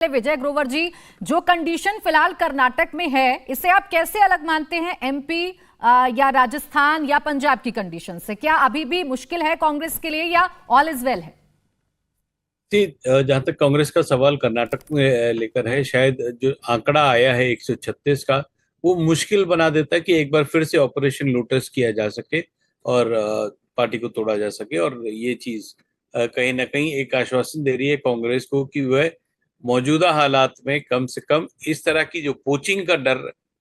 विजय ग्रोवर जी, जो कंडीशन फिलहाल कर्नाटक में है, इसे आप कैसे अलग मानते हैं एमपी या राजस्थान या पंजाब की कंडीशन से? क्या अभी भी मुश्किल है कांग्रेस के लिए या ऑल इज वेल है? जहां तक कांग्रेस का सवाल कर्नाटक में लेकर है, शायद जो आंकड़ा आया है 136 का, वो मुश्किल बना देता है कि एक बार फिर से ऑपरेशन लोटस किया जा सके और पार्टी को तोड़ा जा सके। और ये चीज कहीं ना कहीं एक आश्वासन दे रही है कांग्रेस को कि वह मौजूदा हालात में कम से कम इस तरह की जो पोचिंग का डर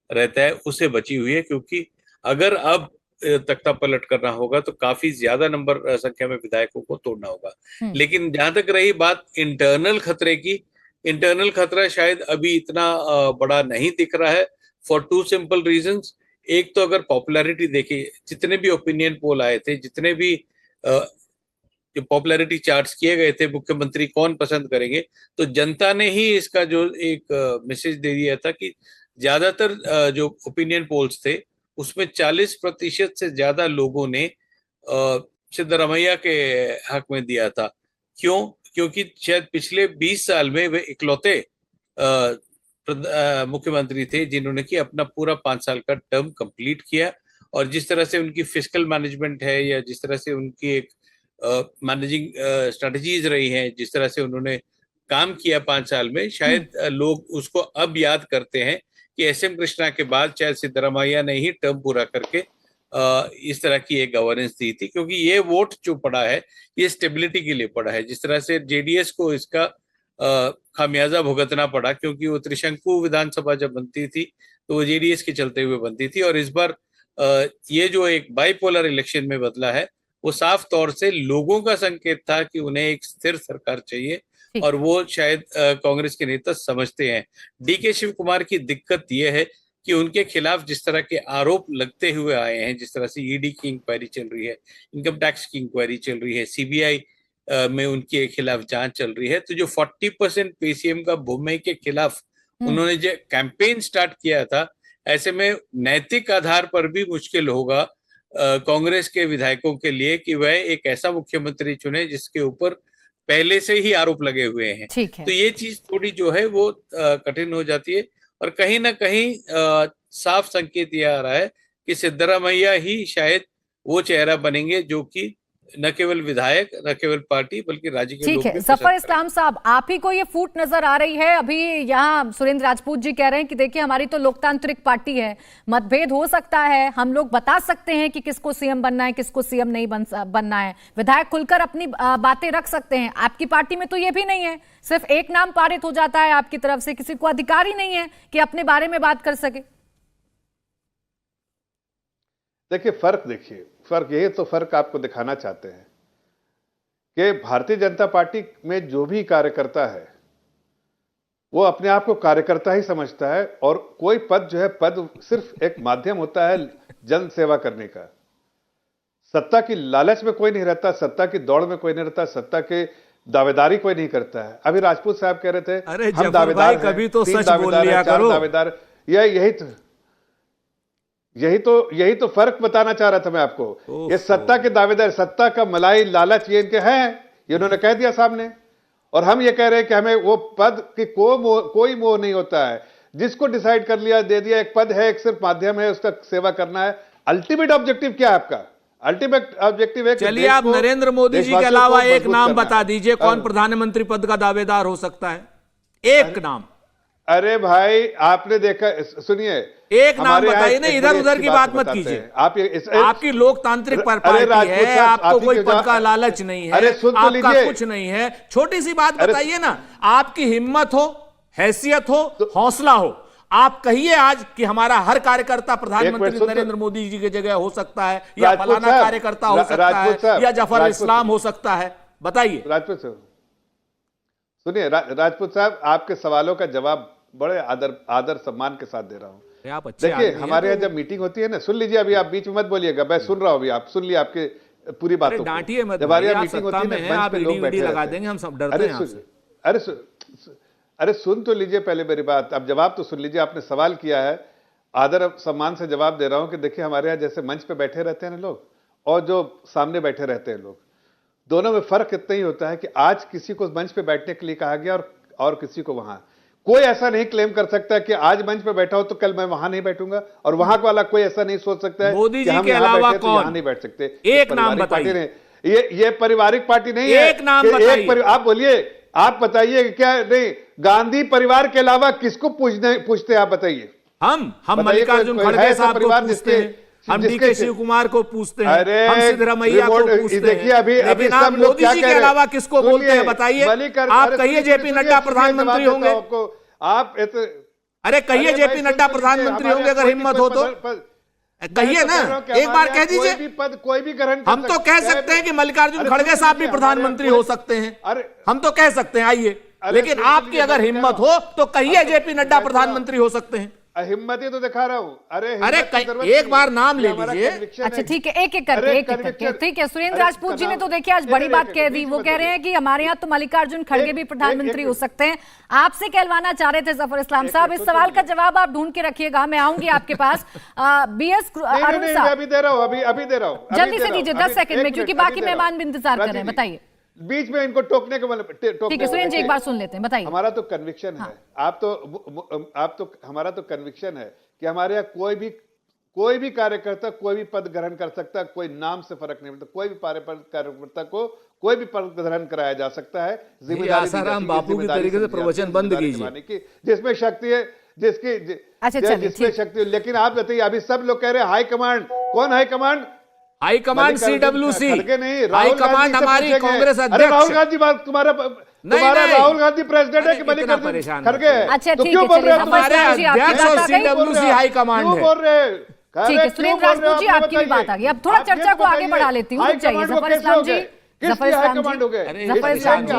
रहता है उससे बची हुई है, क्योंकि अगर अब तख्ता पलट करना होगा तो काफी ज्यादा नंबर संख्या में विधायकों को तोड़ना होगा। लेकिन जहां तक रही बात इंटरनल खतरे की, इंटरनल खतरा शायद अभी इतना बड़ा नहीं दिख रहा है, फॉर टू सिंपल रीजंस। एक तो अगर पॉपुलैरिटी देखिए, जितने भी ओपिनियन पोल आए थे, जितने भी जो पॉपुलैरिटी चार्ट्स किए गए थे, मुख्यमंत्री कौन पसंद करेंगे, तो जनता ने ही इसका जो एक मैसेज दे दिया था कि ज्यादातर जो ओपिनियन पोल्स थे उसमें 40% से ज्यादा लोगों ने सिद्धरामैया के हक में दिया था। क्यों? क्योंकि शायद पिछले 20 साल में वे इकलौते मुख्यमंत्री थे जिन्होंने कि अपना पूरा 5 साल का टर्म कंप्लीट किया। और जिस तरह से उनकी फिस्कल मैनेजमेंट है, या जिस तरह से उनकी एक मैनेजिंग स्ट्रेटजीज रही हैं, जिस तरह से उन्होंने काम किया 5 साल में, शायद लोग उसको अब याद करते हैं कि एस.एम. कृष्णा के बाद शायद सिद्धरामैया ने ही टर्म पूरा करके इस तरह की एक गवर्नेंस दी थी। क्योंकि ये वोट जो पड़ा है ये स्टेबिलिटी के लिए पड़ा है। जिस तरह से जेडीएस को इसका खामियाजा भुगतना पड़ा, क्योंकि वो त्रिशंकु विधानसभा जब बनती थी तो वो जेडीएस के चलते हुए बनती थी, और इस बार ये जो एक बाइपोलर इलेक्शन में बदला है वो साफ तौर से लोगों का संकेत था कि उन्हें एक स्थिर सरकार चाहिए, और वो शायद कांग्रेस के नेता समझते हैं। डीके शिव कुमार की दिक्कत ये है कि उनके खिलाफ जिस तरह के आरोप लगते हुए आए हैं, जिस तरह से ईडी की इंक्वायरी चल रही है, इनकम टैक्स की इंक्वायरी चल रही है, सीबीआई में उनके खिलाफ जांच चल रही है, तो जो 40% पीसीएम का भूमि के खिलाफ उन्होंने जो कैंपेन स्टार्ट किया था, ऐसे में नैतिक आधार पर भी मुश्किल होगा कांग्रेस के विधायकों के लिए कि वह एक ऐसा मुख्यमंत्री चुने जिसके ऊपर पहले से ही आरोप लगे हुए हैं। तो ये चीज थोड़ी जो है वो कठिन हो जाती है, और कहीं ना कहीं साफ संकेत यह आ रहा है कि सिद्धरामैया ही शायद वो चेहरा बनेंगे जो कि न केवल विधायक, न केवल पार्टी, बल्कि राज्य के लोग भी। जफर इस्लाम साहब, आप ही को ये फूट नजर आ रही है? अभी यहाँ सुरेंद्र राजपूत जी कह रहे हैं कि देखिए हमारी तो लोकतांत्रिक पार्टी है, मतभेद हो सकता है, हम लोग बता सकते हैं कि किसको सीएम बनना है, किसको सीएम नहीं बनना है, विधायक खुलकर अपनी बातें रख सकते हैं। आपकी पार्टी में तो ये भी नहीं है, सिर्फ एक नाम पारित हो जाता है आपकी तरफ से, किसी को अधिकार ही नहीं है कि अपने बारे में बात कर सके। देखिए फर्क यही तो फर्क आपको दिखाना चाहते हैं कि भारतीय जनता पार्टी में जो भी कार्यकर्ता है वो अपने आप को कार्यकर्ता ही समझता है, और कोई पद जो है, पद सिर्फ एक माध्यम होता है जन सेवा करने का। सत्ता की लालच में कोई नहीं रहता, सत्ता की दौड़ में कोई नहीं रहता, सत्ता के दावेदारी कोई नहीं करता है। अभी राजपूत साहब कह रहे थे अरे हम दावेदार हैं, कभी तो 3 सच बोल लिया करो। दावेदार, यही तो फर्क बताना चाह रहा था मैं आपको। ये सत्ता के दावेदार, सत्ता का मलाई लालच ये इनके हैं, ये उन्होंने कह दिया सामने। और हम ये कह रहे हैं कि हमें वो पद की कोई मोह नहीं होता है, जिसको डिसाइड कर लिया दे दिया। एक पद है, एक सिर्फ माध्यम है, उसका सेवा करना है। अल्टीमेट ऑब्जेक्टिव क्या है आपका? अल्टीमेट ऑब्जेक्टिव है। चलिए आप नरेंद्र मोदी जी के अलावा एक नाम बता दीजिए, कौन प्रधानमंत्री पद का दावेदार हो सकता है? एक नाम। अरे भाई आपने देखा, सुनिए, एक नाम बताइए ना, इधर उधर की बात मत कीजिए। आपकी लोकतांत्रिक पार्टी है, आपको कोई पद का लालच नहीं है, आपका कुछ नहीं है। छोटी सी बात बताइए ना, आपकी हिम्मत हो, हैसियत हो, हौसला हो, आप कहिए आज कि हमारा हर कार्यकर्ता प्रधानमंत्री नरेंद्र मोदी जी की जगह हो सकता है, या फलाना कार्यकर्ता हो सकता है, या जफर इस्लाम हो सकता है। बताइए राजपूत साहब। सुनिए राजपूत साहब, आपके सवालों का जवाब बड़े आदर सम्मान के साथ दे रहा हूं। देखिए हमारे यहाँ जब मीटिंग होती है ना, सुन लीजिए, अभी आप बीच में मत बोलिएगा, मैं सुन रहा हूं, अभी आप सुन लिए आपके पूरी बातों। डांटिए मत, जब हमारे यहाँ मीटिंग होती है ना, मंच पे लोग बैठे लगा देंगे, हम सब डरते हैं आपसे। अरे सुन तो लीजिए पहले मेरी बात, अब जवाब तो सुन लीजिए। आपने सवाल किया है, आदर सम्मान से जवाब दे रहा हूं कि देखिए हमारे यहाँ जैसे मंच पे बैठे रहते हैं ना लोग, और जो सामने बैठे रहते हैं लोग, दोनों में फर्क इतना ही होता है कि आज किसी को मंच पे बैठने के लिए कहा गया और किसी को वहां। कोई ऐसा नहीं क्लेम कर सकता कि आज मंच पे बैठा हो तो कल मैं वहां नहीं बैठूंगा, और वहां वाला कोई ऐसा नहीं सोच सकता है मोदी कि जी हम के यहाँ अलावा बैठे तो कौन? यहाँ नहीं बैठ सकते। एक नाम बताइए। ये पारिवारिक पार्टी नहीं है। एक नाम बताइए। आप बोलिए, आप बताइए क्या नहीं, गांधी परिवार के अलावा किसको पूछते हैं आप बताइए। हम मल्लिकार्जुन खड़गे साहब को पूछते हैं, हम डीके शिव कुमार को पूछते हैं, हम सिद्धरामैया को पूछते हैं। देखिए अभी आप मोदी जी के अलावा किसको बोलते हैं बताइए। आप कहिए जेपी नड्डा प्रधानमंत्री होंगे। आप अरे कहिए जेपी नड्डा प्रधानमंत्री होंगे अगर हिम्मत हो तो कहिए ना, एक बार कह दीजिए। कोई भी ग्रहण हम तो कह सकते हैं कि मल्लिकार्जुन खड़गे साहब भी प्रधानमंत्री हो सकते हैं, हम तो कह सकते हैं, आइए। लेकिन आपकी अगर हिम्मत हो तो कहिए जेपी नड्डा प्रधानमंत्री हो सकते हैं। हिम्मत ही तो दिखा रहा हूं। अरे एक बार नाम ले लीजिए। अच्छा ठीक है, एक एक करके ठीक है। सुरेंद्र राजपूत जी ने तो देखिए आज बड़ी बात कह दी। वो कह रहे हैं कि हमारे यहाँ तो मल्लिकार्जुन खड़गे भी प्रधानमंत्री हो सकते हैं। आपसे कहलवाना चाह रहे थे जफर इस्लाम साहब, इस सवाल का जवाब आप ढूंढ के रखिएगा, मैं आऊंगी आपके पास। BS अरुण साहब अभी दे रहा हूं, जल्दी से दीजिए 10 सेकंड में, क्योंकि बाकी मेहमान भी इंतजार कर रहे हैं। बताइए। बीच में इनको टोकने को ठीक है सुरेंद्र जी, एक बार सुन लेते हैं, बताइए। हमारा तो कन्विक्शन है, हमारा तो कन्विक्शन है कि हमारे यहाँ कोई भी कार्यकर्ता कोई भी पद ग्रहण कर सकता है, कोई नाम से फर्क नहीं पड़ता। कोई भी कार्यकर्ता को कोई भी पद ग्रहण कराया जा सकता है। आसाराम बापू की तरीके से प्रवचन बंद कीजिए, जिसमें शक्ति है, जिसमें शक्ति है। लेकिन आप बताइए, अभी सब लोग कह रहे हैं हाई कमांड। कौन हाई कमांड? हाईकमांड CWC, नहीं, हाईकमांड हमारी कांग्रेस अध्यक्ष। राहुल गांधी तुम्हारा राहुल गांधी प्रेसिडेंट है कि मल्लिकार्जुन खड़गे है? अच्छा तो ठीक क्यों बोल रहे हैं? हमारे अध्यक्ष और CWC हाईकमांड है। बोल रहे हैं? ठीक है सुरेंद्र राजपूत जी, आपकी भी बात आ गई। अब थोड़ा चर्चा को आगे बढ़ा लेती हूँ। चाहिए जफर इस्लाम जी, जफर इस्लाम जी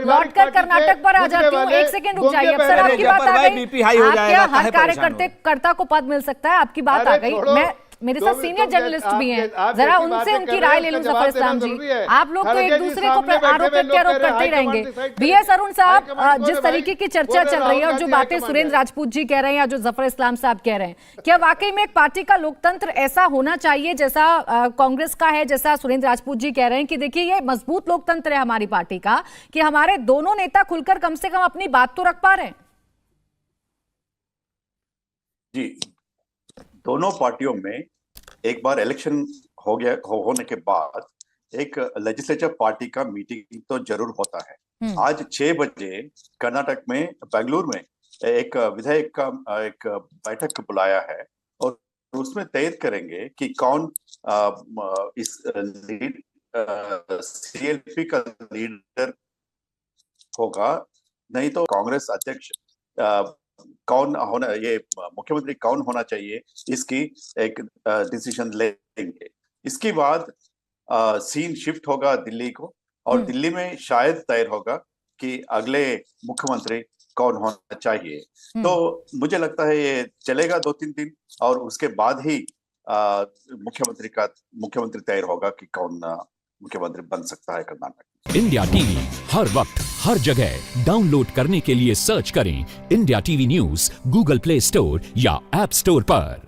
लौट कर कर्नाटक पर आ जाती हूँ। एक सेकंड रुक जाइए। अब सर आपकी बात आ गई, आपके हर कार्यकर्ता को पद मिल सकता है, आपकी बात आ गई। मैं मेरे साथ सीनियर जर्नलिस्ट भी हैं, जरा उनसे उनकी राय ले लूं। जफर इस्लाम जी, आप लोग तो एक दूसरे को आरोप प्रत्यारोप करते ही रहेंगे। BS अरुण साहब, जिस तरीके की चर्चा चल रही है और जो बातें सुरेंद्र राजपूत जी कह रहे हैं या जो जफर इस्लाम साहब कह रहे हैं, क्या वाकई में एक पार्टी का लोकतंत्र ऐसा होना चाहिए जैसा कांग्रेस का है, जैसा सुरेंद्र राजपूत जी कह रहे हैं कि देखिए ये मजबूत लोकतंत्र है हमारी पार्टी का, कि हमारे दोनों नेता खुलकर कम से कम अपनी बात तो रख पा रहे हैं? जी, दोनों पार्टियों में एक बार इलेक्शन होने के बाद एक लेजिस्लेचर पार्टी का मीटिंग तो जरूर होता है। आज 6 बजे कर्नाटक में, बेंगलुरु में एक विधायक का एक बैठक बुलाया है और उसमें तय करेंगे कि कौन इस CLP का लीडर होगा। नहीं तो कांग्रेस अध्यक्ष कौन होना, ये मुख्यमंत्री कौन होना चाहिए, इसकी एक डिसीजन लेंगे। इसके बाद सीन शिफ्ट होगा दिल्ली को, और दिल्ली में शायद तय होगा कि अगले मुख्यमंत्री कौन होना चाहिए। तो मुझे लगता है ये चलेगा 2-3 दिन, और उसके बाद ही मुख्यमंत्री तय होगा कि कौन मुख्यमंत्री बन सकता है कर्नाटक। इंडिया टीवी हर वक्त हर जगह डाउनलोड करने के लिए सर्च करें India TV news Google play store या ऐप स्टोर पर।